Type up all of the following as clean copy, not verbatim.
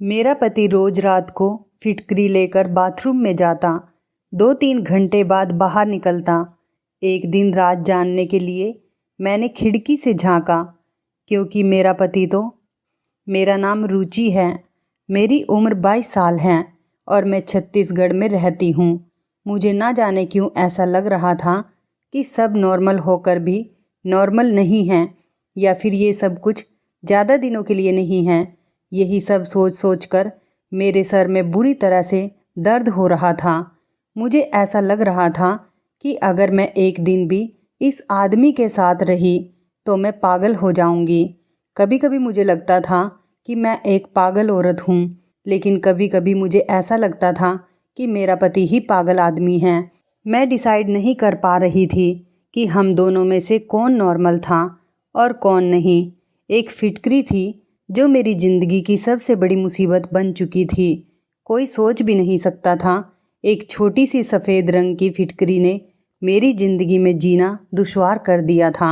मेरा पति रोज रात को फिटकरी लेकर बाथरूम में जाता, 2-3 घंटे बाद बाहर निकलता। एक दिन रात जानने के लिए मैंने खिड़की से झांका, क्योंकि मेरा पति तो। मेरा नाम रुचि है, मेरी उम्र 22 साल है और मैं छत्तीसगढ़ में रहती हूँ। मुझे ना जाने क्यों ऐसा लग रहा था कि सब नॉर्मल होकर भी नॉर्मल नहीं हैं, या फिर ये सब कुछ ज़्यादा दिनों के लिए नहीं है। यही सब सोच सोच कर मेरे सर में बुरी तरह से दर्द हो रहा था। मुझे ऐसा लग रहा था कि अगर मैं एक दिन भी इस आदमी के साथ रही तो मैं पागल हो जाऊंगी। कभी कभी मुझे लगता था कि मैं एक पागल औरत हूँ, लेकिन कभी कभी मुझे ऐसा लगता था कि मेरा पति ही पागल आदमी है। मैं डिसाइड नहीं कर पा रही थी कि हम दोनों में से कौन नॉर्मल था और कौन नहीं। एक फिटकरी थी जो मेरी ज़िंदगी की सबसे बड़ी मुसीबत बन चुकी थी। कोई सोच भी नहीं सकता था एक छोटी सी सफ़ेद रंग की फिटकरी ने मेरी ज़िंदगी में जीना दुश्वार कर दिया था।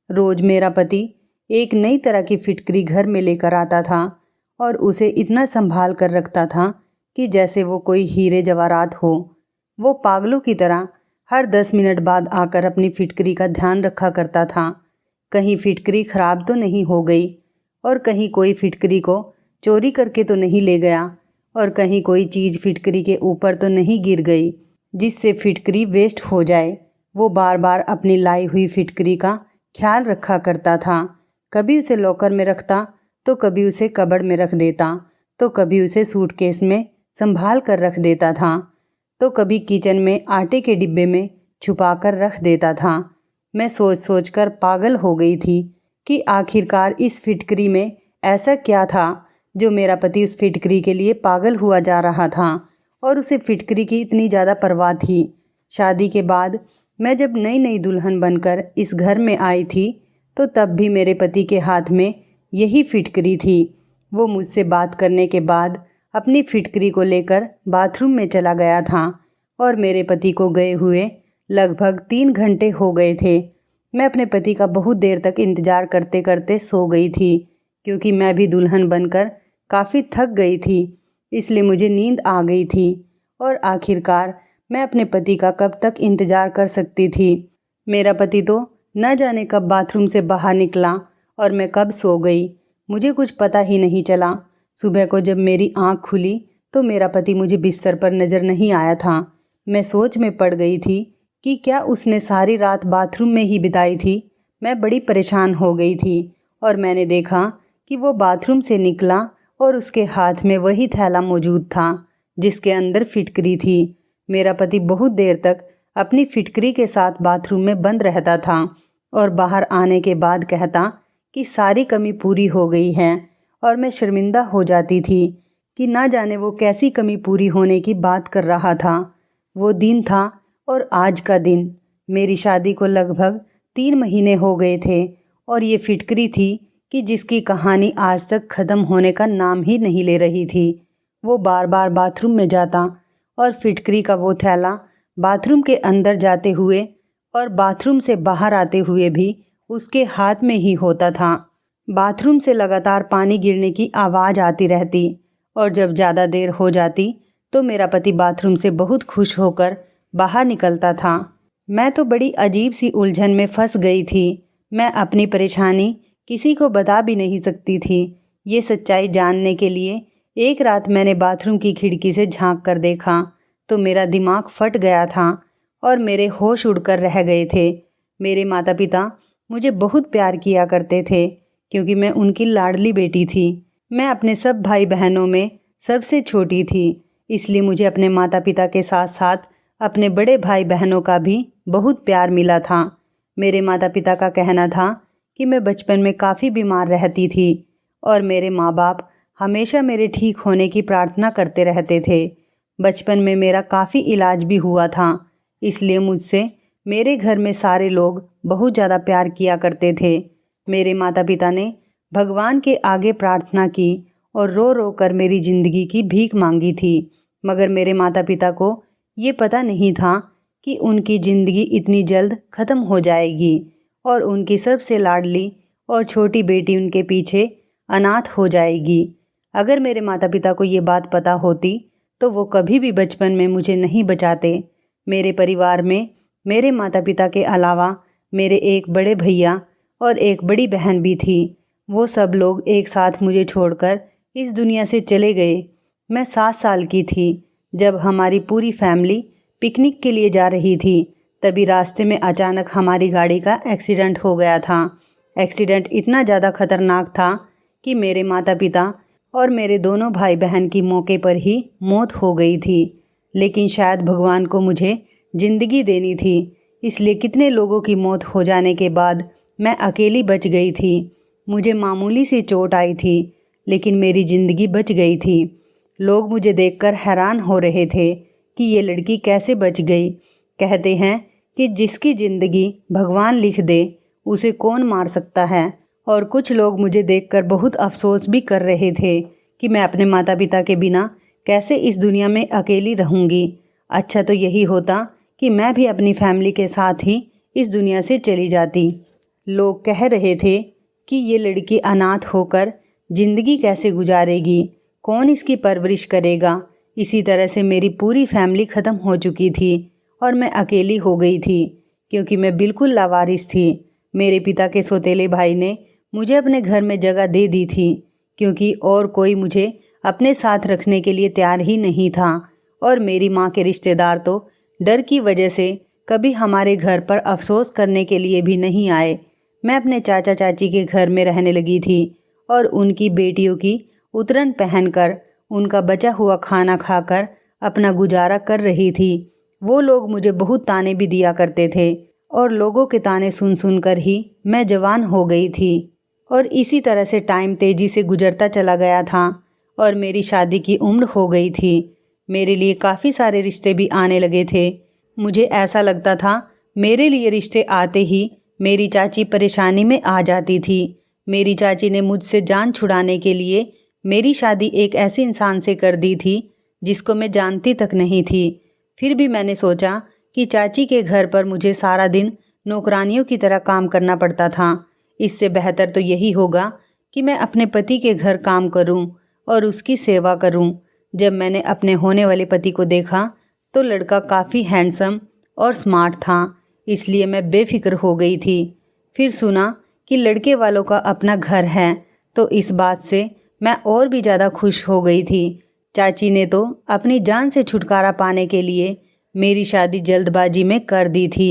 रोज़ मेरा पति एक नई तरह की फिटकरी घर में लेकर आता था और उसे इतना संभाल कर रखता था कि जैसे वो कोई हीरे जवाहरात हो। वो पागलों की तरह हर 10 मिनट बाद आकर अपनी फिटकरी का ध्यान रखा करता था, कहीं फिटकरी ख़राब तो नहीं हो गई, और कहीं कोई फिटकरी को चोरी करके तो नहीं ले गया, और कहीं कोई चीज़ फिटकरी के ऊपर तो नहीं गिर गई जिससे फिटकरी वेस्ट हो जाए। वो बार बार अपनी लाई हुई फिटकरी का ख्याल रखा करता था। कभी उसे लॉकर में रखता, तो कभी उसे कबर्ड में रख देता, तो कभी उसे सूटकेस में संभाल कर रख देता था, तो कभी किचन में आटे के डिब्बे में छुपा कर रख देता था। मैं सोच सोच कर पागल हो गई थी कि आखिरकार इस फिटकरी में ऐसा क्या था जो मेरा पति उस फिटकरी के लिए पागल हुआ जा रहा था, और उसे फिटकरी की इतनी ज़्यादा परवाह थी। शादी के बाद मैं जब नई नई दुल्हन बनकर इस घर में आई थी, तो तब भी मेरे पति के हाथ में यही फिटकरी थी। वो मुझसे बात करने के बाद अपनी फिटकरी को लेकर बाथरूम में चला गया था, और मेरे पति को गए हुए लगभग 3 घंटे हो गए थे। मैं अपने पति का बहुत देर तक इंतज़ार करते करते सो गई थी, क्योंकि मैं भी दुल्हन बनकर काफ़ी थक गई थी, इसलिए मुझे नींद आ गई थी। और आखिरकार मैं अपने पति का कब तक इंतज़ार कर सकती थी। मेरा पति तो न जाने कब बाथरूम से बाहर निकला और मैं कब सो गई, मुझे कुछ पता ही नहीं चला। सुबह को जब मेरी आँख खुली तो मेरा पति मुझे बिस्तर पर नज़र नहीं आया था। मैं सोच में पड़ गई थी कि क्या उसने सारी रात बाथरूम में ही बिताई थी। मैं बड़ी परेशान हो गई थी, और मैंने देखा कि वो बाथरूम से निकला और उसके हाथ में वही थैला मौजूद था जिसके अंदर फिटकरी थी। मेरा पति बहुत देर तक अपनी फिटकरी के साथ बाथरूम में बंद रहता था, और बाहर आने के बाद कहता कि सारी कमी पूरी हो गई है, और मैं शर्मिंदा हो जाती थी कि ना जाने वो कैसी कमी पूरी होने की बात कर रहा था। वो दिन था और आज का दिन। मेरी शादी को लगभग 3 महीने हो गए थे, और ये फिटकरी थी कि जिसकी कहानी आज तक ख़त्म होने का नाम ही नहीं ले रही थी। वो बार बार बाथरूम में जाता, और फिटकरी का वो थैला बाथरूम के अंदर जाते हुए और बाथरूम से बाहर आते हुए भी उसके हाथ में ही होता था। बाथरूम से लगातार पानी गिरने की आवाज़ आती रहती, और जब ज़्यादा देर हो जाती तो मेरा पति बाथरूम से बहुत खुश होकर बाहर निकलता था। मैं तो बड़ी अजीब सी उलझन में फंस गई थी। मैं अपनी परेशानी किसी को बता भी नहीं सकती थी। ये सच्चाई जानने के लिए एक रात मैंने बाथरूम की खिड़की से झांक कर देखा तो मेरा दिमाग फट गया था और मेरे होश उड़कर रह गए थे। मेरे माता पिता मुझे बहुत प्यार किया करते थे, क्योंकि मैं उनकी लाडली बेटी थी। मैं अपने सब भाई बहनों में सबसे छोटी थी, इसलिए मुझे अपने माता पिता के साथ साथ अपने बड़े भाई बहनों का भी बहुत प्यार मिला था। मेरे माता पिता का कहना था कि मैं बचपन में काफ़ी बीमार रहती थी, और मेरे माँ बाप हमेशा मेरे ठीक होने की प्रार्थना करते रहते थे। बचपन में मेरा काफ़ी इलाज भी हुआ था, इसलिए मुझसे मेरे घर में सारे लोग बहुत ज़्यादा प्यार किया करते थे। मेरे माता पिता ने भगवान के आगे प्रार्थना की और रो रो कर मेरी ज़िंदगी की भीख मांगी थी, मगर मेरे माता पिता को ये पता नहीं था कि उनकी ज़िंदगी इतनी जल्द ख़त्म हो जाएगी, और उनकी सबसे लाडली और छोटी बेटी उनके पीछे अनाथ हो जाएगी। अगर मेरे माता पिता को ये बात पता होती तो वो कभी भी बचपन में मुझे नहीं बचाते। मेरे परिवार में मेरे माता पिता के अलावा मेरे एक बड़े भैया और एक बड़ी बहन भी थी। वो सब लोग एक साथ मुझे छोड़कर इस दुनिया से चले गए। मैं 7 साल की थी जब हमारी पूरी फैमिली पिकनिक के लिए जा रही थी। तभी रास्ते में अचानक हमारी गाड़ी का एक्सीडेंट हो गया था। एक्सीडेंट इतना ज़्यादा खतरनाक था कि मेरे माता पिता और मेरे दोनों भाई बहन की मौके पर ही मौत हो गई थी। लेकिन शायद भगवान को मुझे ज़िंदगी देनी थी, इसलिए कितने लोगों की मौत हो जाने के बाद मैं अकेली बच गई थी। मुझे मामूली सी चोट आई थी, लेकिन मेरी ज़िंदगी बच गई थी। लोग मुझे देखकर हैरान हो रहे थे कि ये लड़की कैसे बच गई। कहते हैं कि जिसकी ज़िंदगी भगवान लिख दे उसे कौन मार सकता है। और कुछ लोग मुझे देखकर बहुत अफसोस भी कर रहे थे कि मैं अपने माता पिता के बिना कैसे इस दुनिया में अकेली रहूँगी। अच्छा तो यही होता कि मैं भी अपनी फैमिली के साथ ही इस दुनिया से चली जाती। लोग कह रहे थे कि ये लड़की अनाथ होकर ज़िंदगी कैसे गुजारेगी, कौन इसकी परवरिश करेगा। इसी तरह से मेरी पूरी फैमिली ख़त्म हो चुकी थी और मैं अकेली हो गई थी, क्योंकि मैं बिल्कुल लावारिस थी। मेरे पिता के सौतेले भाई ने मुझे अपने घर में जगह दे दी थी, क्योंकि और कोई मुझे अपने साथ रखने के लिए तैयार ही नहीं था। और मेरी माँ के रिश्तेदार तो डर की वजह से कभी हमारे घर पर अफसोस करने के लिए भी नहीं आए। मैं अपने चाचा चाची के घर में रहने लगी थी और उनकी बेटियों की उतरन पहनकर उनका बचा हुआ खाना खाकर अपना गुजारा कर रही थी। वो लोग मुझे बहुत ताने भी दिया करते थे और लोगों के ताने सुन सुनकर ही मैं जवान हो गई थी। और इसी तरह से टाइम तेज़ी से गुजरता चला गया था और मेरी शादी की उम्र हो गई थी। मेरे लिए काफ़ी सारे रिश्ते भी आने लगे थे। मुझे ऐसा लगता था मेरे लिए रिश्ते आते ही मेरी चाची परेशानी में आ जाती थी। मेरी चाची ने मुझसे जान छुड़ाने के लिए मेरी शादी एक ऐसे इंसान से कर दी थी जिसको मैं जानती तक नहीं थी। फिर भी मैंने सोचा कि चाची के घर पर मुझे सारा दिन नौकरानियों की तरह काम करना पड़ता था। इससे बेहतर तो यही होगा कि मैं अपने पति के घर काम करूं और उसकी सेवा करूं। जब मैंने अपने होने वाले पति को देखा तो लड़का काफ़ी हैंडसम और स्मार्ट था, इसलिए मैं बेफिक्र हो गई थी। फिर सुना कि लड़के वालों का अपना घर है, तो इस बात से मैं और भी ज़्यादा खुश हो गई थी। चाची ने तो अपनी जान से छुटकारा पाने के लिए मेरी शादी जल्दबाजी में कर दी थी,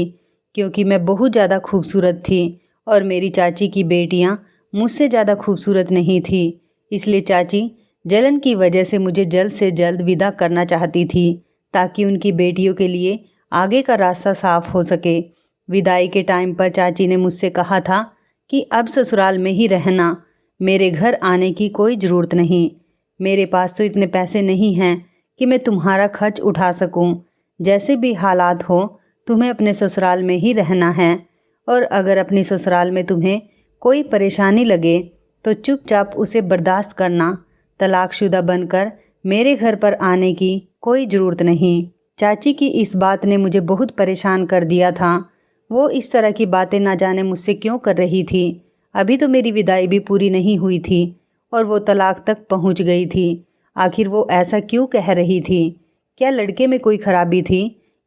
क्योंकि मैं बहुत ज़्यादा खूबसूरत थी और मेरी चाची की बेटियां मुझसे ज़्यादा खूबसूरत नहीं थी। इसलिए चाची जलन की वजह से मुझे जल्द से जल्द विदा करना चाहती थी, ताकि उनकी बेटियों के लिए आगे का रास्ता साफ हो सके। विदाई के टाइम पर चाची ने मुझसे कहा था कि अब ससुराल में ही रहना, मेरे घर आने की कोई ज़रूरत नहीं। मेरे पास तो इतने पैसे नहीं हैं कि मैं तुम्हारा खर्च उठा सकूं। जैसे भी हालात हो तुम्हें अपने ससुराल में ही रहना है, और अगर अपनी ससुराल में तुम्हें कोई परेशानी लगे तो चुपचाप उसे बर्दाश्त करना। तलाकशुदा बनकर मेरे घर पर आने की कोई ज़रूरत नहीं। चाची की इस बात ने मुझे बहुत परेशान कर दिया था। वो इस तरह की बातें ना जाने मुझसे क्यों कर रही थी। अभी तो मेरी विदाई भी पूरी नहीं हुई थी और वो तलाक तक पहुंच गई थी। आखिर वो ऐसा क्यों कह रही थी? क्या लड़के में कोई खराबी थी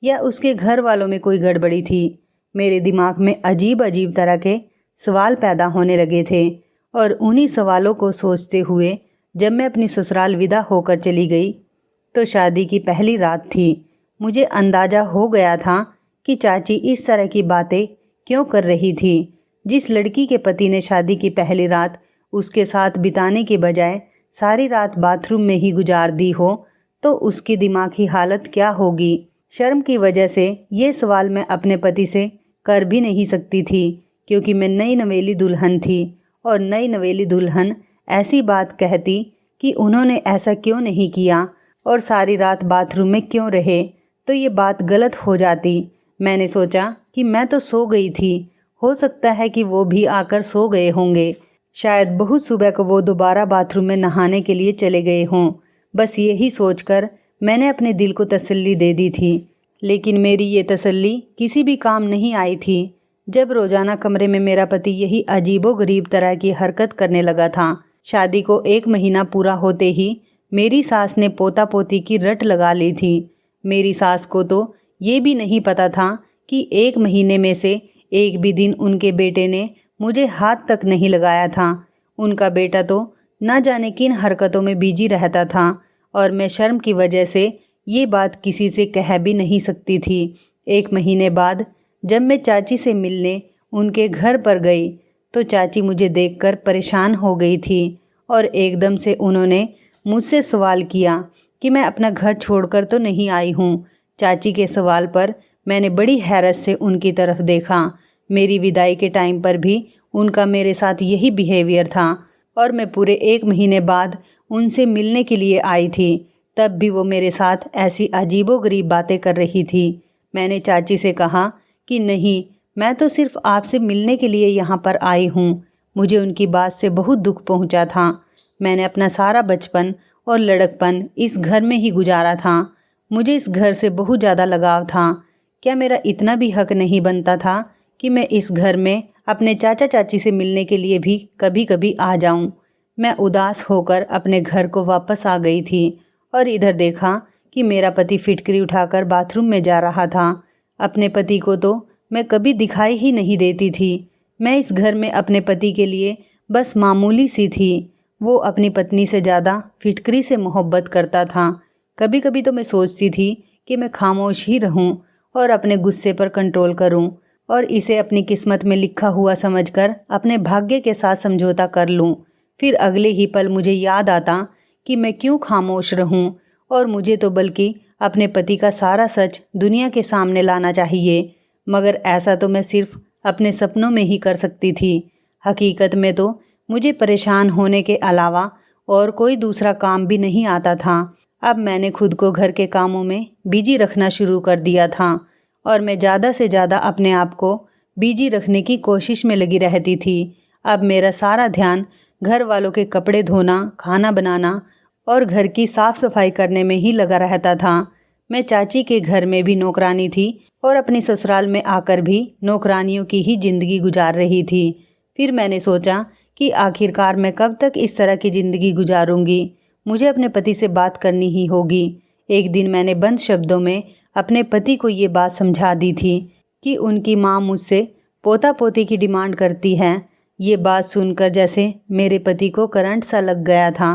या उसके घर वालों में कोई गड़बड़ी थी? मेरे दिमाग में अजीब अजीब तरह के सवाल पैदा होने लगे थे और उन्हीं सवालों को सोचते हुए जब मैं अपनी ससुराल विदा होकर चली गई तो शादी की पहली रात थी। मुझे अंदाज़ा हो गया था कि चाची इस तरह की बातें क्यों कर रही थी। जिस लड़की के पति ने शादी की पहली रात उसके साथ बिताने के बजाय सारी रात बाथरूम में ही गुजार दी हो तो उसकी दिमागी हालत क्या होगी। शर्म की वजह से ये सवाल मैं अपने पति से कर भी नहीं सकती थी, क्योंकि मैं नई नवेली दुल्हन थी और नई नवेली दुल्हन ऐसी बात कहती कि उन्होंने ऐसा क्यों नहीं किया और सारी रात बाथरूम में क्यों रहे, तो ये बात गलत हो जाती। मैंने सोचा कि मैं तो सो गई थी, हो सकता है कि वो भी आकर सो गए होंगे। शायद बहुत सुबह को वो दोबारा बाथरूम में नहाने के लिए चले गए हों। बस यही सोचकर मैंने अपने दिल को तसल्ली दे दी थी। लेकिन मेरी ये तसल्ली किसी भी काम नहीं आई थी जब रोज़ाना कमरे में मेरा पति यही अजीबो गरीब तरह की हरकत करने लगा था। शादी को 1 महीना पूरा होते ही मेरी सास ने पोता पोती की रट लगा ली थी। मेरी सास को तो ये भी नहीं पता था कि 1 महीने में से एक भी दिन उनके बेटे ने मुझे हाथ तक नहीं लगाया था। उनका बेटा तो न जाने किन हरकतों में बिजी रहता था और मैं शर्म की वजह से ये बात किसी से कह भी नहीं सकती थी। 1 महीने बाद जब मैं चाची से मिलने उनके घर पर गई तो चाची मुझे देखकर परेशान हो गई थी और एकदम से उन्होंने मुझसे सवाल किया कि मैं अपना घर छोड़कर तो नहीं आई हूँ। चाची के सवाल पर मैंने बड़ी हैरत से उनकी तरफ देखा। मेरी विदाई के टाइम पर भी उनका मेरे साथ यही बिहेवियर था और मैं पूरे 1 महीने बाद उनसे मिलने के लिए आई थी, तब भी वो मेरे साथ ऐसी अजीबोगरीब बातें कर रही थी। मैंने चाची से कहा कि नहीं, मैं तो सिर्फ आपसे मिलने के लिए यहाँ पर आई हूँ। मुझे उनकी बात से बहुत दुख पहुँचा था। मैंने अपना सारा बचपन और लड़कपन इस घर में ही गुजारा था। मुझे इस घर से बहुत ज़्यादा लगाव था। क्या मेरा इतना भी हक नहीं बनता था कि मैं इस घर में अपने चाचा चाची से मिलने के लिए भी कभी कभी आ जाऊं? मैं उदास होकर अपने घर को वापस आ गई थी और इधर देखा कि मेरा पति फिटकरी उठाकर बाथरूम में जा रहा था। अपने पति को तो मैं कभी दिखाई ही नहीं देती थी। मैं इस घर में अपने पति के लिए बस मामूली सी थी। वो अपनी पत्नी से ज़्यादा फिटकरी से मोहब्बत करता था। कभी कभी तो मैं सोचती थी कि मैं खामोश ही रहूं और अपने गुस्से पर कंट्रोल करूं और इसे अपनी किस्मत में लिखा हुआ समझकर अपने भाग्य के साथ समझौता कर लूं। फिर अगले ही पल मुझे याद आता कि मैं क्यों खामोश रहूं और मुझे तो बल्कि अपने पति का सारा सच दुनिया के सामने लाना चाहिए। मगर ऐसा तो मैं सिर्फ अपने सपनों में ही कर सकती थी। हकीकत में तो मुझे परेशान होने के अलावा और कोई दूसरा काम भी नहीं आता था। अब मैंने खुद को घर के कामों में बिजी रखना शुरू कर दिया था और मैं ज़्यादा से ज़्यादा अपने आप को बिजी रखने की कोशिश में लगी रहती थी। अब मेरा सारा ध्यान घर वालों के कपड़े धोना, खाना बनाना और घर की साफ़ सफाई करने में ही लगा रहता था। मैं चाची के घर में भी नौकरानी थी और अपने ससुराल में आकर भी नौकरानियों की ही ज़िंदगी गुजार रही थी। फिर मैंने सोचा कि आखिरकार मैं कब तक इस तरह की ज़िंदगी गुजारूंगी। मुझे अपने पति से बात करनी ही होगी। एक दिन मैंने बंद शब्दों में अपने पति को ये बात समझा दी थी कि उनकी माँ मुझसे पोता पोती की डिमांड करती है। ये बात सुनकर जैसे मेरे पति को करंट सा लग गया था।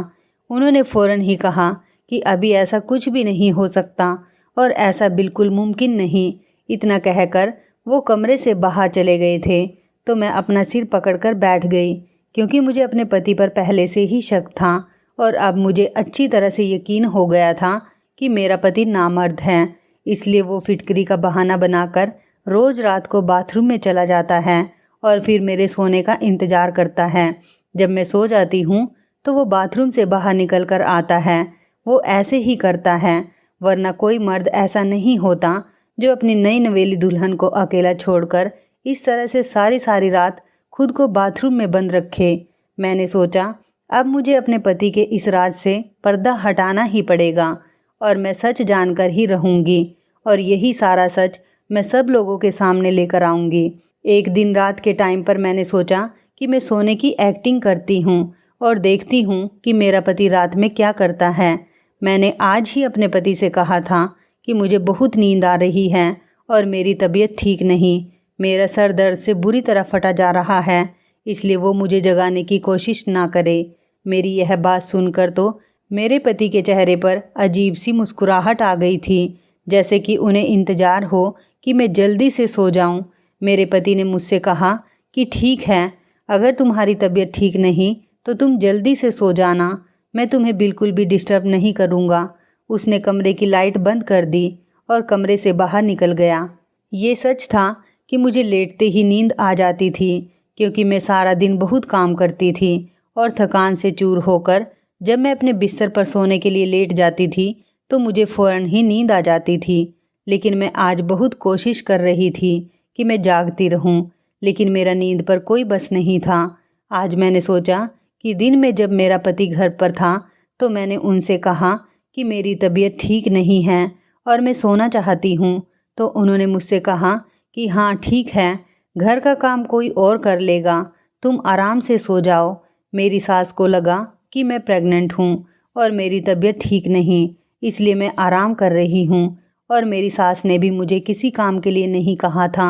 उन्होंने फ़ौरन ही कहा कि अभी ऐसा कुछ भी नहीं हो सकता और ऐसा बिल्कुल मुमकिन नहीं। इतना कहकर वो कमरे से बाहर चले गए थे तो मैं अपना सिर पकड़कर बैठ गई, क्योंकि मुझे अपने पति पर पहले से ही शक था और अब मुझे अच्छी तरह से यकीन हो गया था कि मेरा पति नामर्द है। इसलिए वो फिटकरी का बहाना बनाकर रोज़ रात को बाथरूम में चला जाता है और फिर मेरे सोने का इंतज़ार करता है। जब मैं सो जाती हूँ तो वो बाथरूम से बाहर निकल कर आता है। वो ऐसे ही करता है, वरना कोई मर्द ऐसा नहीं होता जो अपनी नई नवेली दुल्हन को अकेला छोड़कर इस तरह से सारी सारी रात खुद को बाथरूम में बंद रखे। मैंने सोचा अब मुझे अपने पति के इस राज से पर्दा हटाना ही पड़ेगा और मैं सच जानकर ही रहूँगी और यही सारा सच मैं सब लोगों के सामने लेकर आऊँगी। एक दिन रात के टाइम पर मैंने सोचा कि मैं सोने की एक्टिंग करती हूँ और देखती हूँ कि मेरा पति रात में क्या करता है। मैंने आज ही अपने पति से कहा था कि मुझे बहुत नींद आ रही है और मेरी तबीयत ठीक नहीं। मेरा सर दर्द से बुरी तरह फटा जा रहा है, इसलिए वो मुझे जगाने की कोशिश ना करे। मेरी यह बात सुनकर तो मेरे पति के चेहरे पर अजीब सी मुस्कुराहट आ गई थी, जैसे कि उन्हें इंतज़ार हो कि मैं जल्दी से सो जाऊं। मेरे पति ने मुझसे कहा कि ठीक है, अगर तुम्हारी तबीयत ठीक नहीं तो तुम जल्दी से सो जाना, मैं तुम्हें बिल्कुल भी डिस्टर्ब नहीं करूँगा। उसने कमरे की लाइट बंद कर दी और कमरे से बाहर निकल गया। ये सच था कि मुझे लेटते ही नींद आ जाती थी, क्योंकि मैं सारा दिन बहुत काम करती थी और थकान से चूर होकर जब मैं अपने बिस्तर पर सोने के लिए लेट जाती थी तो मुझे फ़ौरन ही नींद आ जाती थी। लेकिन मैं आज बहुत कोशिश कर रही थी कि मैं जागती रहूं, लेकिन मेरा नींद पर कोई बस नहीं था। आज मैंने सोचा कि दिन में जब मेरा पति घर पर था तो मैंने उनसे कहा कि मेरी तबीयत ठीक नहीं है और मैं सोना चाहती हूँ। तो उन्होंने मुझसे कहा कि हाँ ठीक है, घर का काम कोई और कर लेगा, तुम आराम से सो जाओ। मेरी सास को लगा कि मैं प्रेग्नेंट हूँ और मेरी तबीयत ठीक नहीं, इसलिए मैं आराम कर रही हूँ। और मेरी सास ने भी मुझे किसी काम के लिए नहीं कहा था,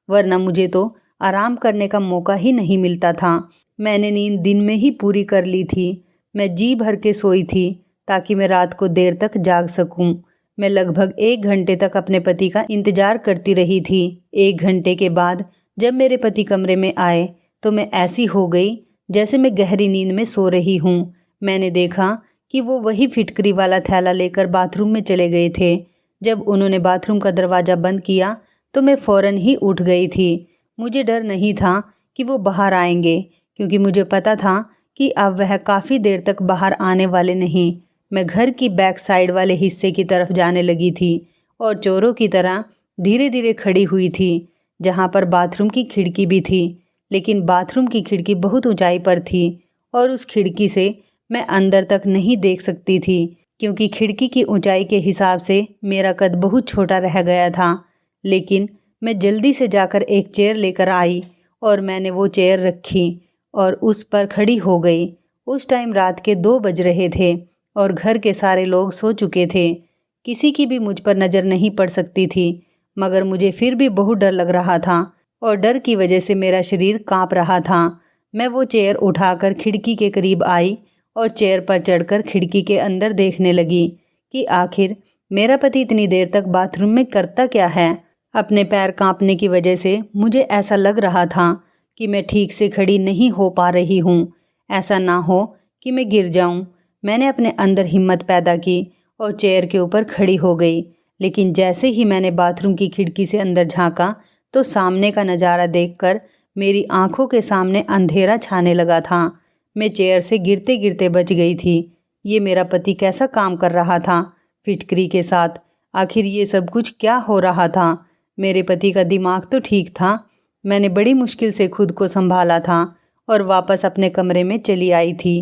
वरना मुझे तो आराम करने का मौका ही नहीं मिलता था। मैंने नींद दिन में ही पूरी कर ली थी। मैं जी भर के सोई थी ताकि मैं रात को देर तक जाग सकूं। मैं लगभग 1 घंटे तक अपने पति का इंतजार करती रही थी। 1 घंटे के बाद जब मेरे पति कमरे में आए तो मैं ऐसी हो गई जैसे मैं गहरी नींद में सो रही हूँ। मैंने देखा कि वो वही फिटकरी वाला थैला लेकर बाथरूम में चले गए थे। जब उन्होंने बाथरूम का दरवाज़ा बंद किया तो मैं फ़ौरन ही उठ गई थी। मुझे डर नहीं था कि वो बाहर आएंगे, क्योंकि मुझे पता था कि अब वह काफ़ी देर तक बाहर आने वाले नहीं। मैं घर की बैक साइड वाले हिस्से की तरफ जाने लगी थी और चोरों की तरह धीरे धीरे खड़ी हुई थी, जहाँ पर बाथरूम की खिड़की भी थी। लेकिन बाथरूम की खिड़की बहुत ऊंचाई पर थी और उस खिड़की से मैं अंदर तक नहीं देख सकती थी, क्योंकि खिड़की की ऊंचाई के हिसाब से मेरा कद बहुत छोटा रह गया था। लेकिन मैं जल्दी से जाकर एक चेयर लेकर आई और मैंने वो चेयर रखी और उस पर खड़ी हो गई। उस टाइम रात के 2 बज रहे थे और घर के सारे लोग सो चुके थे। किसी की भी मुझ पर नज़र नहीं पड़ सकती थी, मगर मुझे फिर भी बहुत डर लग रहा था और डर की वजह से मेरा शरीर कांप रहा था। मैं वो चेयर उठाकर खिड़की के करीब आई और चेयर पर चढ़कर खिड़की के अंदर देखने लगी कि आखिर मेरा पति इतनी देर तक बाथरूम में करता क्या है। अपने पैर कांपने की वजह से मुझे ऐसा लग रहा था कि मैं ठीक से खड़ी नहीं हो पा रही हूँ। ऐसा ना हो कि मैं गिर जाऊँ। मैंने अपने अंदर हिम्मत पैदा की और चेयर के ऊपर खड़ी हो गई। लेकिन जैसे ही मैंने बाथरूम की खिड़की से अंदर झांका तो सामने का नज़ारा देखकर मेरी आंखों के सामने अंधेरा छाने लगा था। मैं चेयर से गिरते गिरते बच गई थी। ये मेरा पति कैसा काम कर रहा था फिटकरी के साथ? आखिर ये सब कुछ क्या हो रहा था? मेरे पति का दिमाग तो ठीक था। मैंने बड़ी मुश्किल से खुद को संभाला था और वापस अपने कमरे में चली आई थी।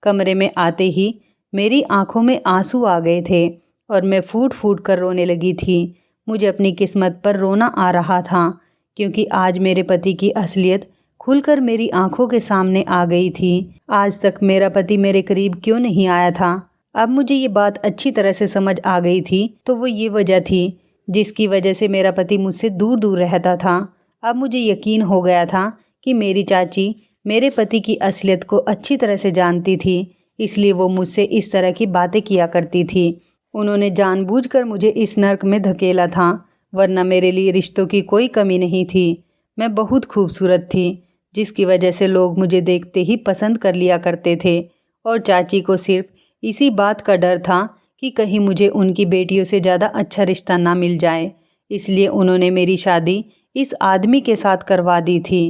कमरे में आते ही मेरी आंखों में आंसू आ गए थे और मैं फूट फूट कर रोने लगी थी। मुझे अपनी किस्मत पर रोना आ रहा था, क्योंकि आज मेरे पति की असलियत खुलकर मेरी आंखों के सामने आ गई थी। आज तक मेरा पति मेरे करीब क्यों नहीं आया था? अब मुझे ये बात अच्छी तरह से समझ आ गई थी। तो वो ये वजह थी जिसकी वजह से मेरा पति मुझसे दूर दूर रहता था। अब मुझे यकीन हो गया था कि मेरी चाची मेरे पति की असलियत को अच्छी तरह से जानती थी, इसलिए वो मुझसे इस तरह की बातें किया करती थी। उन्होंने जानबूझकर मुझे इस नर्क में धकेला था, वरना मेरे लिए रिश्तों की कोई कमी नहीं थी। मैं बहुत खूबसूरत थी, जिसकी वजह से लोग मुझे देखते ही पसंद कर लिया करते थे और चाची को सिर्फ इसी बात का डर था कि कहीं मुझे उनकी बेटियों से ज़्यादा अच्छा रिश्ता ना मिल जाए। इसलिए उन्होंने मेरी शादी इस आदमी के साथ करवा दी थी।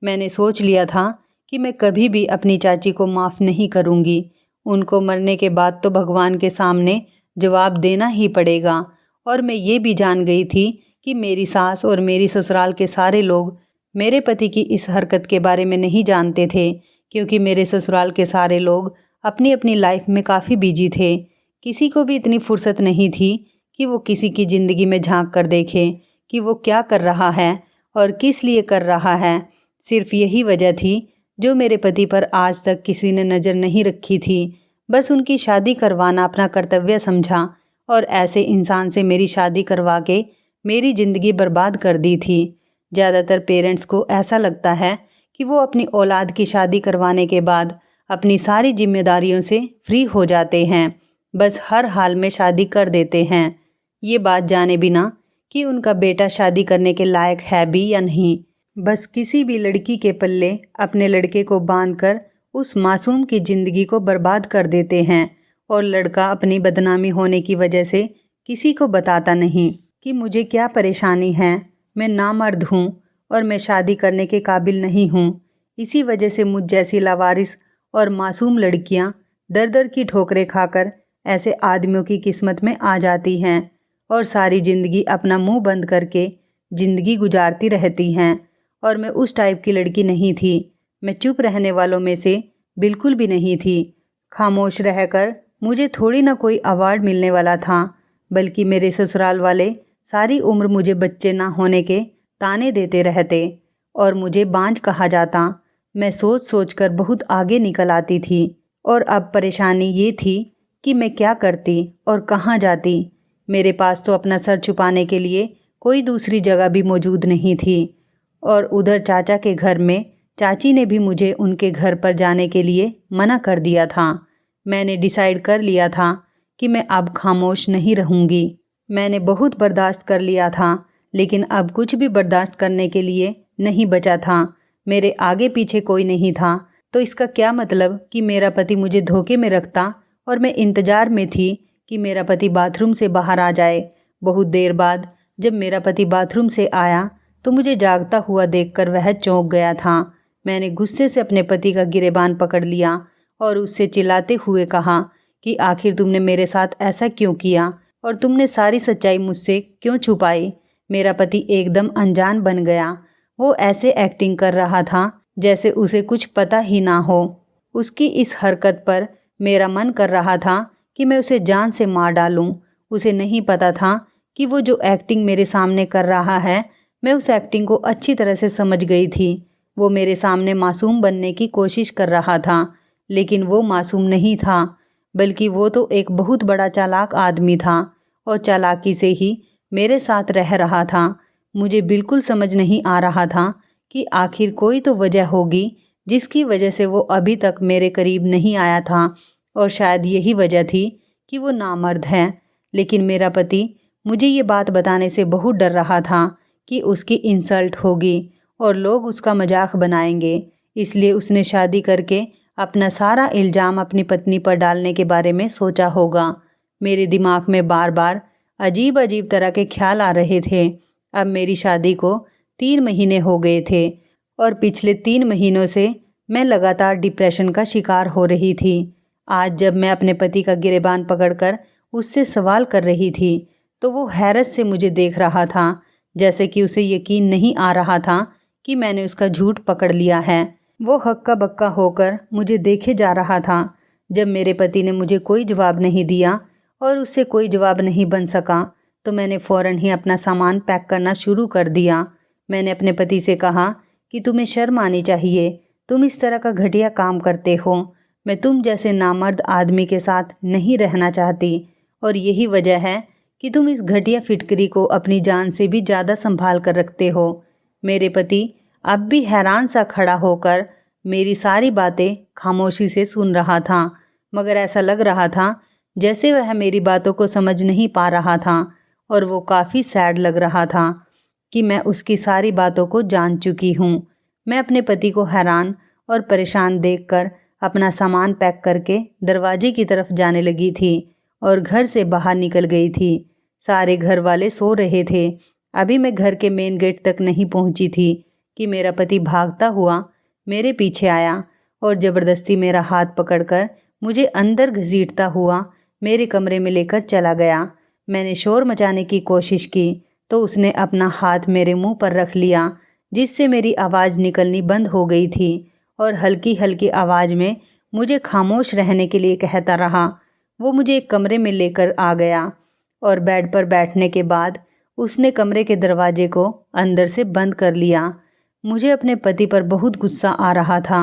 मैंने सोच लिया था कि मैं कभी भी अपनी चाची को माफ़ नहीं करूँगी। उनको मरने के बाद तो भगवान के सामने जवाब देना ही पड़ेगा। और मैं ये भी जान गई थी कि मेरी सास और मेरी ससुराल के सारे लोग मेरे पति की इस हरकत के बारे में नहीं जानते थे, क्योंकि मेरे ससुराल के सारे लोग अपनी अपनी लाइफ में काफ़ी बिजी थे। किसी को भी इतनी फुर्सत नहीं थी कि वो किसी की ज़िंदगी में झांक कर देखे कि वो क्या कर रहा है और किस लिए कर रहा है। सिर्फ यही वजह थी जो मेरे पति पर आज तक किसी ने नज़र नहीं रखी थी। बस उनकी शादी करवाना अपना कर्तव्य समझा और ऐसे इंसान से मेरी शादी करवा के मेरी ज़िंदगी बर्बाद कर दी थी। ज़्यादातर पेरेंट्स को ऐसा लगता है कि वो अपनी औलाद की शादी करवाने के बाद अपनी सारी जिम्मेदारियों से फ्री हो जाते हैं, बस हर हाल में शादी कर देते हैं, ये बात जाने बिना कि उनका बेटा शादी करने के लायक है भी या नहीं। बस किसी भी लड़की के पल्ले अपने लड़के को बांधकर उस मासूम की ज़िंदगी को बर्बाद कर देते हैं और लड़का अपनी बदनामी होने की वजह से किसी को बताता नहीं कि मुझे क्या परेशानी है, मैं नामर्द हूँ और मैं शादी करने के काबिल नहीं हूँ। इसी वजह से मुझ जैसी लावारिस और मासूम लड़कियाँ दर दर की ठोकरें खाकर ऐसे आदमियों की किस्मत में आ जाती हैं और सारी ज़िंदगी अपना मुंह बंद करके ज़िंदगी गुजारती रहती हैं। और मैं उस टाइप की लड़की नहीं थी। मैं चुप रहने वालों में से बिल्कुल भी नहीं थी। खामोश रहकर मुझे थोड़ी ना कोई अवार्ड मिलने वाला था, बल्कि मेरे ससुराल वाले सारी उम्र मुझे बच्चे ना होने के ताने देते रहते और मुझे बांझ कहा जाता। मैं सोच सोच कर बहुत आगे निकल आती थी और अब परेशानी ये थी कि मैं क्या करती और कहाँ जाती। मेरे पास तो अपना सर छुपाने के लिए कोई दूसरी जगह भी मौजूद नहीं थी और उधर चाचा के घर में चाची ने भी मुझे उनके घर पर जाने के लिए मना कर दिया था। मैंने डिसाइड कर लिया था कि मैं अब खामोश नहीं रहूँगी। मैंने बहुत बर्दाश्त कर लिया था, लेकिन अब कुछ भी बर्दाश्त करने के लिए नहीं बचा था। मेरे आगे पीछे कोई नहीं था, तो इसका क्या मतलब कि मेरा पति मुझे धोखे में रखता और मैं इंतज़ार में थी कि मेरा पति बाथरूम से बाहर आ जाए। बहुत देर बाद जब मेरा पति बाथरूम से आया तो मुझे जागता हुआ देखकर वह चौंक गया था। मैंने गुस्से से अपने पति का गिरेबान पकड़ लिया और उससे चिल्लाते हुए कहा कि आखिर तुमने मेरे साथ ऐसा क्यों किया और तुमने सारी सच्चाई मुझसे क्यों छुपाई। मेरा पति एकदम अनजान बन गया। वो ऐसे एक्टिंग कर रहा था जैसे उसे कुछ पता ही ना हो। उसकी इस हरकत पर मेरा मन कर रहा था कि मैं उसे जान से मार डालूं। उसे नहीं पता था कि वो जो एक्टिंग मेरे सामने कर रहा है, मैं उस एक्टिंग को अच्छी तरह से समझ गई थी। वो मेरे सामने मासूम बनने की कोशिश कर रहा था, लेकिन वो मासूम नहीं था, बल्कि वो तो एक बहुत बड़ा चालाक आदमी था और चालाकी से ही मेरे साथ रह रहा था। मुझे बिल्कुल समझ नहीं आ रहा था कि आखिर कोई तो वजह होगी जिसकी वजह से वो अभी तक मेरे करीब नहीं आया था, और शायद यही वजह थी कि वो नामर्द है। लेकिन मेरा पति मुझे ये बात बताने से बहुत डर रहा था कि उसकी इंसल्ट होगी और लोग उसका मजाक बनाएंगे, इसलिए उसने शादी करके अपना सारा इल्ज़ाम अपनी पत्नी पर डालने के बारे में सोचा होगा। मेरे दिमाग में बार बार अजीब अजीब तरह के ख्याल आ रहे थे। अब मेरी शादी को 3 महीने हो गए थे और पिछले 3 महीनों से मैं लगातार डिप्रेशन का शिकार हो रही थी। आज जब मैं अपने पति का गिरेबान पकड़कर उससे सवाल कर रही थी तो वो हैरत से मुझे देख रहा था, जैसे कि उसे यकीन नहीं आ रहा था कि मैंने उसका झूठ पकड़ लिया है। वो हक्का बक्का होकर मुझे देखे जा रहा था। जब मेरे पति ने मुझे कोई जवाब नहीं दिया और उससे कोई जवाब नहीं बन सका तो मैंने फ़ौरन ही अपना सामान पैक करना शुरू कर दिया। मैंने अपने पति से कहा कि तुम्हें शर्म आनी चाहिए, तुम इस तरह का घटिया काम करते हो। मैं तुम जैसे नामर्द आदमी के साथ नहीं रहना चाहती और यही वजह है कि तुम इस घटिया फिटकरी को अपनी जान से भी ज़्यादा संभाल कर रखते हो। मेरे पति अब भी हैरान सा खड़ा होकर मेरी सारी बातें खामोशी से सुन रहा था, मगर ऐसा लग रहा था जैसे वह मेरी बातों को समझ नहीं पा रहा था और वो काफ़ी सैड लग रहा था कि मैं उसकी सारी बातों को जान चुकी हूँ। मैं अपने पति को हैरान और परेशान देखकर अपना सामान पैक करके दरवाजे की तरफ जाने लगी थी और घर से बाहर निकल गई थी। सारे घर वाले सो रहे थे। अभी मैं घर के मेन गेट तक नहीं पहुंची थी कि मेरा पति भागता हुआ मेरे पीछे आया और ज़बरदस्ती मेरा हाथ पकड़कर मुझे अंदर घसीटता हुआ मेरे कमरे में लेकर चला गया। मैंने शोर मचाने की कोशिश की तो उसने अपना हाथ मेरे मुंह पर रख लिया, जिससे मेरी आवाज़ निकलनी बंद हो गई थी और हल्की हल्की आवाज़ में मुझे खामोश रहने के लिए कहता रहा। वो मुझे एक कमरे में लेकर आ गया और बेड पर बैठने के बाद उसने कमरे के दरवाजे को अंदर से बंद कर लिया। मुझे अपने पति पर बहुत गुस्सा आ रहा था।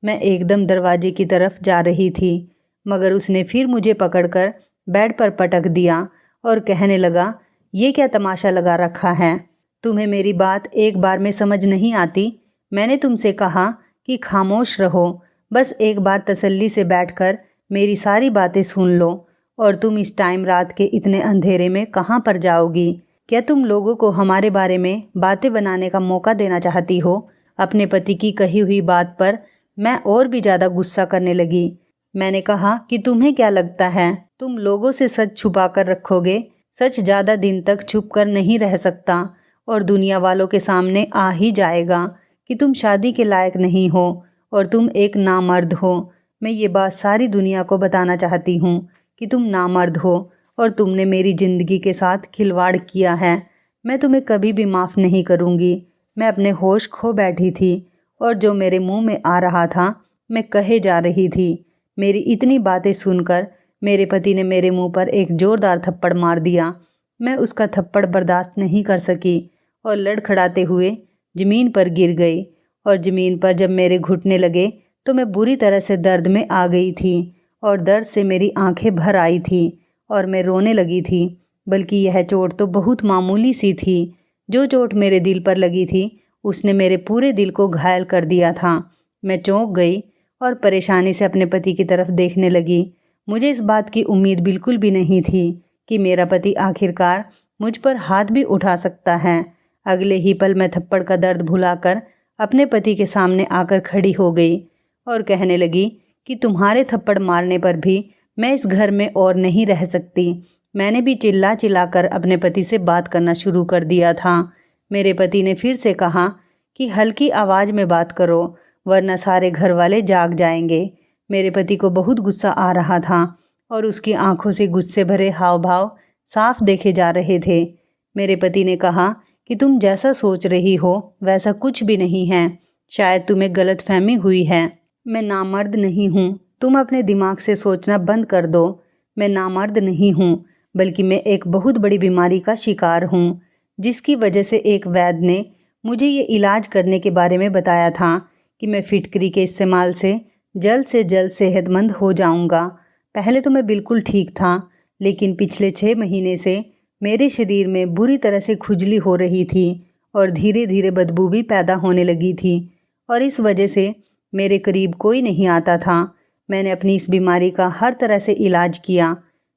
मैं एकदम दरवाजे की तरफ जा रही थी, मगर उसने फिर मुझे पकड़कर बेड पर पटक दिया और कहने लगा, ये क्या तमाशा लगा रखा है? तुम्हें मेरी बात एक बार में समझ नहीं आती? मैंने तुमसे कहा कि खामोश रहो, बस एक बार तसल्ली से बैठकर मेरी सारी बातें सुन लो। और तुम इस टाइम रात के इतने अंधेरे में कहाँ पर जाओगी? क्या तुम लोगों को हमारे बारे में बातें बनाने का मौका देना चाहती हो? अपने पति की कही हुई बात पर मैं और भी ज़्यादा गुस्सा करने लगी। मैंने कहा कि तुम्हें क्या लगता है तुम लोगों से सच छुपा कर रखोगे? सच ज़्यादा दिन तक छुप कर नहीं रह सकता और दुनिया वालों के सामने आ ही जाएगा कि तुम शादी के लायक नहीं हो और तुम एक नामर्द हो। मैं ये बात सारी दुनिया को बताना चाहती हूँ कि तुम नामर्द हो और तुमने मेरी ज़िंदगी के साथ खिलवाड़ किया है। मैं तुम्हें कभी भी माफ़ नहीं करूँगी। मैं अपने होश खो बैठी थी और जो मेरे मुंह में आ रहा था मैं कहे जा रही थी। मेरी इतनी बातें सुनकर मेरे पति ने मेरे मुंह पर एक ज़ोरदार थप्पड़ मार दिया। मैं उसका थप्पड़ बर्दाश्त नहीं कर सकी और लड़खड़ाते हुए ज़मीन पर गिर गई और ज़मीन पर जब मेरे घुटने लगे तो मैं बुरी तरह से दर्द में आ गई थी और दर्द से मेरी आंखें भर आई थी और मैं रोने लगी थी। बल्कि यह चोट तो बहुत मामूली सी थी। जो चोट मेरे दिल पर लगी थी उसने मेरे पूरे दिल को घायल कर दिया था। मैं चौंक गई और परेशानी से अपने पति की तरफ देखने लगी। मुझे इस बात की उम्मीद बिल्कुल भी नहीं थी कि मेरा पति आखिरकार मुझ पर हाथ भी उठा सकता है। अगले ही पल मैं थप्पड़ का दर्द भुलाकर अपने पति के सामने आकर खड़ी हो गई और कहने लगी कि तुम्हारे थप्पड़ मारने पर भी मैं इस घर में और नहीं रह सकती। मैंने भी चिल्ला चिल्लाकर अपने पति से बात करना शुरू कर दिया था। मेरे पति ने फिर से कहा कि हल्की आवाज़ में बात करो वरना सारे घर वाले जाग जाएंगे। मेरे पति को बहुत गुस्सा आ रहा था और उसकी आंखों से गुस्से भरे हाव भाव साफ देखे जा रहे थे। मेरे पति ने कहा कि तुम जैसा सोच रही हो वैसा कुछ भी नहीं है। शायद तुम्हें गलतफहमी हुई है। मैं नामर्द नहीं हूँ। तुम अपने दिमाग से सोचना बंद कर दो। मैं नामर्द नहीं हूँ बल्कि मैं एक बहुत बड़ी बीमारी का शिकार हूँ जिसकी वजह से एक वैद्य ने मुझे ये इलाज करने के बारे में बताया था कि मैं फिटकरी के इस्तेमाल से जल्द सेहतमंद हो जाऊँगा। पहले तो मैं बिल्कुल ठीक था लेकिन पिछले 6 महीने से मेरे शरीर में बुरी तरह से खुजली हो रही थी और धीरे धीरे बदबू भी पैदा होने लगी थी और इस वजह से मेरे करीब कोई नहीं आता था। मैंने अपनी इस बीमारी का हर तरह से इलाज किया,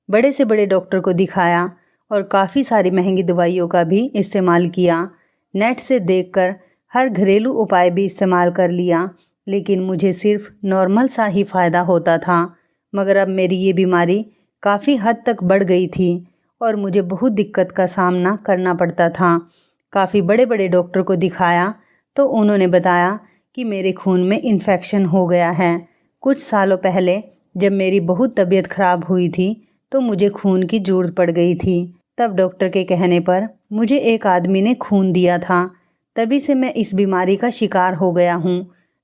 बड़े से बड़े डॉक्टर को दिखाया और काफ़ी सारी महंगी दवाइयों का भी इस्तेमाल किया। नेट से देखकर हर घरेलू उपाय भी इस्तेमाल कर लिया लेकिन मुझे सिर्फ नॉर्मल सा ही फ़ायदा होता था। मगर अब मेरी ये बीमारी काफ़ी हद तक बढ़ गई थी और मुझे बहुत दिक्कत का सामना करना पड़ता था। काफ़ी बड़े बड़े डॉक्टर को दिखाया तो उन्होंने बताया कि मेरे खून में इन्फेक्शन हो गया है। कुछ सालों पहले जब मेरी बहुत तबीयत ख़राब हुई थी तो मुझे खून की ज़रूरत पड़ गई थी। तब डॉक्टर के कहने पर मुझे एक आदमी ने खून दिया था। तभी से मैं इस बीमारी का शिकार हो गया हूँ।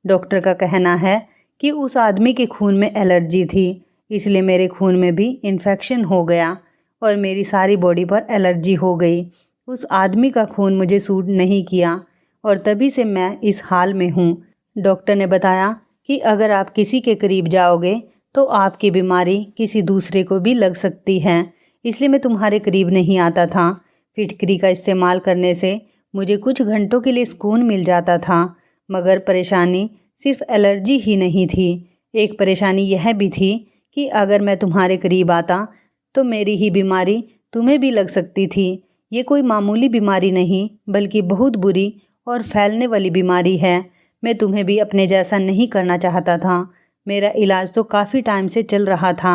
डॉक्टर का कहना है कि उस आदमी के खून में एलर्जी थी, इसलिए मेरे खून में भी इन्फेक्शन हो गया और मेरी सारी बॉडी पर एलर्जी हो गई। उस आदमी का खून मुझे सूट नहीं किया और तभी से मैं इस हाल में हूँ। डॉक्टर ने बताया कि अगर आप किसी के करीब जाओगे तो आपकी बीमारी किसी दूसरे को भी लग सकती है, इसलिए मैं तुम्हारे करीब नहीं आता था। फिटकरी का इस्तेमाल करने से मुझे कुछ घंटों के लिए सुकून मिल जाता था, मगर परेशानी सिर्फ एलर्जी ही नहीं थी। एक परेशानी यह भी थी कि अगर मैं तुम्हारे करीब आता तो मेरी ही बीमारी तुम्हें भी लग सकती थी। ये कोई मामूली बीमारी नहीं बल्कि बहुत बुरी और फैलने वाली बीमारी है। मैं तुम्हें भी अपने जैसा नहीं करना चाहता था। मेरा इलाज तो काफ़ी टाइम से चल रहा था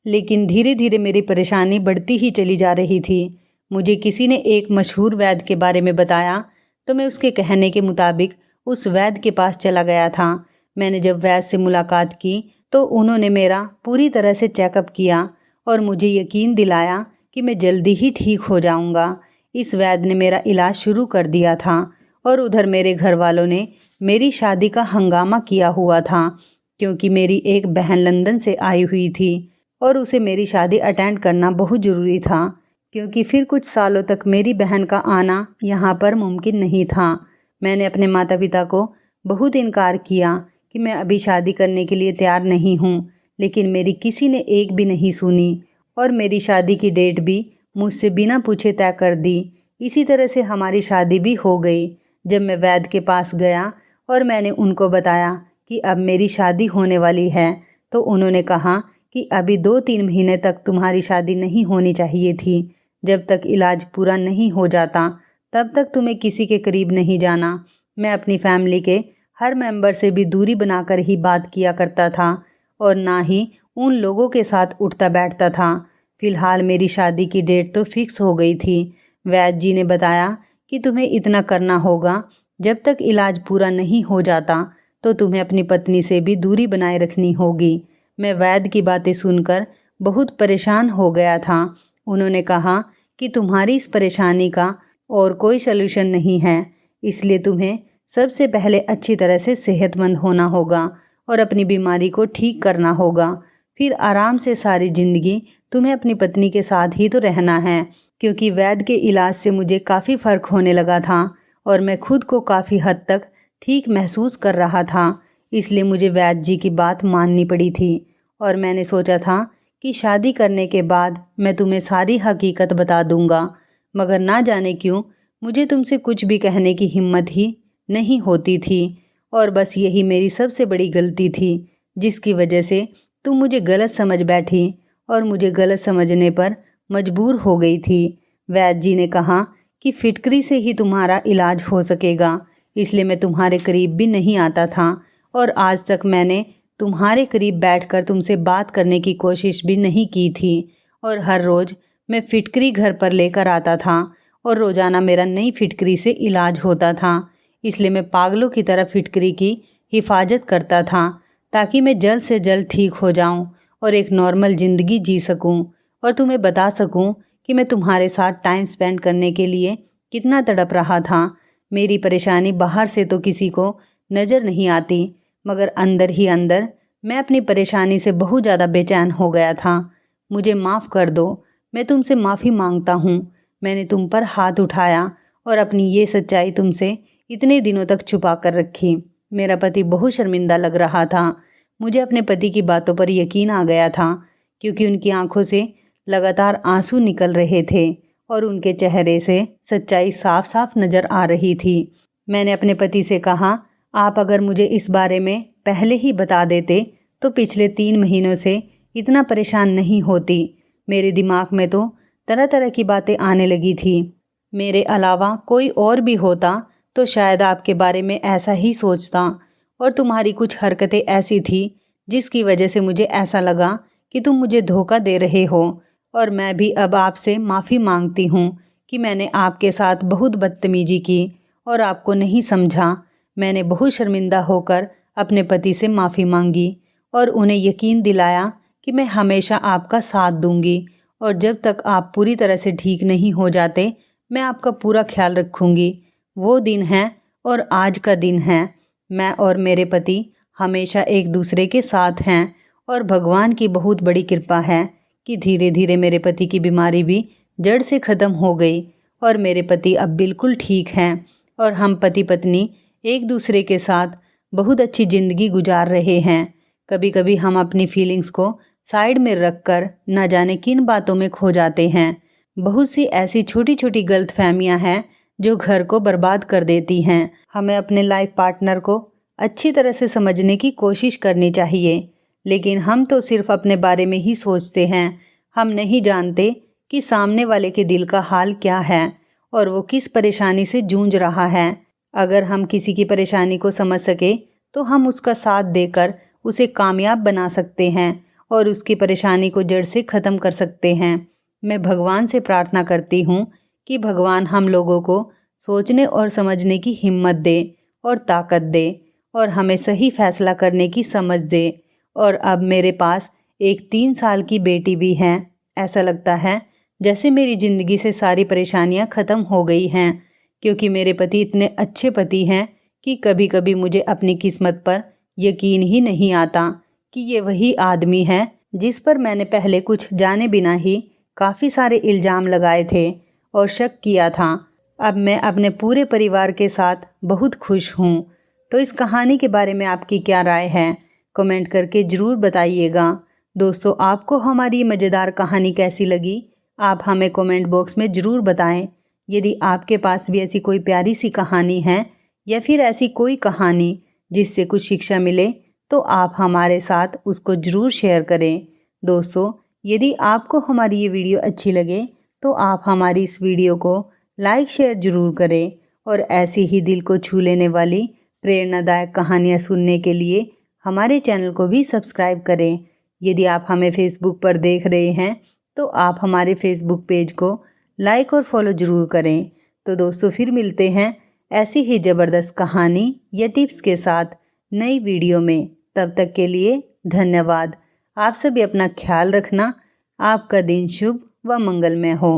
लेकिन धीरे धीरे मेरी परेशानी बढ़ती ही चली जा रही थी। मुझे किसी ने एक मशहूर वैद्य के बारे में बताया तो मैं उसके कहने के मुताबिक उस वैद्य के पास चला गया था। मैंने जब वैद्य से मुलाकात की तो उन्होंने मेरा पूरी तरह से चेकअप किया और मुझे यकीन दिलाया कि मैं जल्दी ही ठीक हो जाऊंगा। इस वैद्य ने मेरा इलाज शुरू कर दिया था और उधर मेरे घर वालों ने मेरी शादी का हंगामा किया हुआ था क्योंकि मेरी एक बहन लंदन से आई हुई थी और उसे मेरी शादी अटेंड करना बहुत ज़रूरी था क्योंकि फिर कुछ सालों तक मेरी बहन का आना यहाँ पर मुमकिन नहीं था। मैंने अपने माता पिता को बहुत इनकार किया कि मैं अभी शादी करने के लिए तैयार नहीं हूँ, लेकिन मेरी किसी ने एक भी नहीं सुनी और मेरी शादी की डेट भी मुझसे बिना पूछे तय कर दी। इसी तरह से हमारी शादी भी हो गई। जब मैं वैद्य के पास गया और मैंने उनको बताया कि अब मेरी शादी होने वाली है तो उन्होंने कहा कि अभी 2-3 महीने तक तुम्हारी शादी नहीं होनी चाहिए थी। जब तक इलाज पूरा नहीं हो जाता तब तक तुम्हें किसी के करीब नहीं जाना। मैं अपनी फैमिली के हर मेंबर से भी दूरी बनाकर ही बात किया करता था और ना ही उन लोगों के साथ उठता बैठता था। फिलहाल मेरी शादी की डेट तो फिक्स हो गई थी। वैद्य जी ने बताया कि तुम्हें इतना करना होगा, जब तक इलाज पूरा नहीं हो जाता तो तुम्हें अपनी पत्नी से भी दूरी बनाए रखनी होगी। मैं वैद्य की बातें सुनकर बहुत परेशान हो गया था। उन्होंने कहा कि तुम्हारी इस परेशानी का और कोई सलूशन नहीं है, इसलिए तुम्हें सबसे पहले अच्छी तरह से सेहतमंद होना होगा और अपनी बीमारी को ठीक करना होगा। फिर आराम से सारी ज़िंदगी तुम्हें अपनी पत्नी के साथ ही तो रहना है। क्योंकि वैद्य के इलाज से मुझे काफ़ी फ़र्क होने लगा था और मैं खुद को काफ़ी हद तक ठीक महसूस कर रहा था, इसलिए मुझे वैद्य जी की बात माननी पड़ी थी। और मैंने सोचा था कि शादी करने के बाद मैं तुम्हें सारी हकीकत बता दूंगा, मगर ना जाने क्यों मुझे तुमसे कुछ भी कहने की हिम्मत ही नहीं होती थी। और बस यही मेरी सबसे बड़ी गलती थी, जिसकी वजह से तुम मुझे गलत समझ बैठी और मुझे गलत समझने पर मजबूर हो गई थी। वैद्य जी ने कहा कि फिटकरी से ही तुम्हारा इलाज हो सकेगा, इसलिए मैं तुम्हारे करीब भी नहीं आता था और आज तक मैंने तुम्हारे करीब बैठकर तुमसे बात करने की कोशिश भी नहीं की थी। और हर रोज़ मैं फिटकरी घर पर लेकर आता था और रोज़ाना मेरा नई फिटकरी से इलाज होता था। इसलिए मैं पागलों की तरह फिटकरी की हिफाजत करता था, ताकि मैं जल्द से जल्द ठीक हो जाऊं और एक नॉर्मल ज़िंदगी जी सकूं और तुम्हें बता सकूं कि मैं तुम्हारे साथ टाइम स्पेंड करने के लिए कितना तड़प रहा था। मेरी परेशानी बाहर से तो किसी को नज़र नहीं आती, मगर अंदर ही अंदर मैं अपनी परेशानी से बहुत ज़्यादा बेचैन हो गया था। मुझे माफ़ कर दो, मैं तुमसे माफ़ी मांगता हूँ। मैंने तुम पर हाथ उठाया और अपनी ये सच्चाई तुमसे इतने दिनों तक छुपा कर रखी। मेरा पति बहुत शर्मिंदा लग रहा था। मुझे अपने पति की बातों पर यकीन आ गया था, क्योंकि उनकी आंखों से लगातार आंसू निकल रहे थे और उनके चेहरे से सच्चाई साफ साफ नज़र आ रही थी। मैंने अपने पति से कहा, आप अगर मुझे इस बारे में पहले ही बता देते तो पिछले 3 महीनों से इतना परेशान नहीं होती। मेरे दिमाग में तो तरह तरह की बातें आने लगी थी। मेरे अलावा कोई और भी होता तो शायद आपके बारे में ऐसा ही सोचता, और तुम्हारी कुछ हरकतें ऐसी थी जिसकी वजह से मुझे ऐसा लगा कि तुम मुझे धोखा दे रहे हो। और मैं भी अब आपसे माफ़ी मांगती हूँ कि मैंने आपके साथ बहुत बदतमीजी की और आपको नहीं समझा। मैंने बहुत शर्मिंदा होकर अपने पति से माफ़ी मांगी और उन्हें यकीन दिलाया कि मैं हमेशा आपका साथ दूंगी और जब तक आप पूरी तरह से ठीक नहीं हो जाते मैं आपका पूरा ख्याल रखूंगी। वो दिन है और आज का दिन है। मैं और मेरे पति हमेशा एक दूसरे के साथ हैं और भगवान की बहुत बड़ी कृपा है कि धीरे धीरे मेरे पति की बीमारी भी जड़ से ख़त्म हो गई और मेरे पति अब बिल्कुल ठीक हैं और हम पति पत्नी एक दूसरे के साथ बहुत अच्छी ज़िंदगी गुजार रहे हैं। कभी कभी हम अपनी फीलिंग्स को साइड में रखकर न जाने किन बातों में खो जाते हैं। बहुत सी ऐसी छोटी छोटी गलतफहमियां हैं जो घर को बर्बाद कर देती हैं। हमें अपने लाइफ पार्टनर को अच्छी तरह से समझने की कोशिश करनी चाहिए, लेकिन हम तो सिर्फ अपने बारे में ही सोचते हैं। हम नहीं जानते कि सामने वाले के दिल का हाल क्या है और वो किस परेशानी से जूझ रहा है। अगर हम किसी की परेशानी को समझ सके तो हम उसका साथ देकर उसे कामयाब बना सकते हैं और उसकी परेशानी को जड़ से ख़त्म कर सकते हैं। मैं भगवान से प्रार्थना करती हूँ कि भगवान हम लोगों को सोचने और समझने की हिम्मत दे और ताकत दे और हमें सही फैसला करने की समझ दे। और अब मेरे पास एक 3 साल की बेटी भी है। ऐसा लगता है जैसे मेरी ज़िंदगी से सारी परेशानियाँ ख़त्म हो गई हैं, क्योंकि मेरे पति इतने अच्छे पति हैं कि कभी कभी मुझे अपनी किस्मत पर यकीन ही नहीं आता कि ये वही आदमी है जिस पर मैंने पहले कुछ जाने बिना ही काफ़ी सारे इल्ज़ाम लगाए थे और शक किया था। अब मैं अपने पूरे परिवार के साथ बहुत खुश हूँ। तो इस कहानी के बारे में आपकी क्या राय है, कमेंट करके ज़रूर बताइएगा। दोस्तों, आपको हमारी मज़ेदार कहानी कैसी लगी, आप हमें कमेंट बॉक्स में ज़रूर बताएं। यदि आपके पास भी ऐसी कोई प्यारी सी कहानी है या फिर ऐसी कोई कहानी जिससे कुछ शिक्षा मिले तो आप हमारे साथ उसको ज़रूर शेयर करें। दोस्तों, यदि आपको हमारी ये वीडियो अच्छी लगे तो आप हमारी इस वीडियो को लाइक शेयर ज़रूर करें और ऐसी ही दिल को छू लेने वाली प्रेरणादायक कहानियाँ सुनने के लिए हमारे चैनल को भी सब्सक्राइब करें। यदि आप हमें फेसबुक पर देख रहे हैं तो आप हमारे फेसबुक पेज को लाइक और फॉलो ज़रूर करें। तो दोस्तों, फिर मिलते हैं ऐसी ही ज़बरदस्त कहानी या टिप्स के साथ नई वीडियो में। तब तक के लिए धन्यवाद। आप सभी अपना ख्याल रखना। आपका दिन शुभ व मंगलमय हो।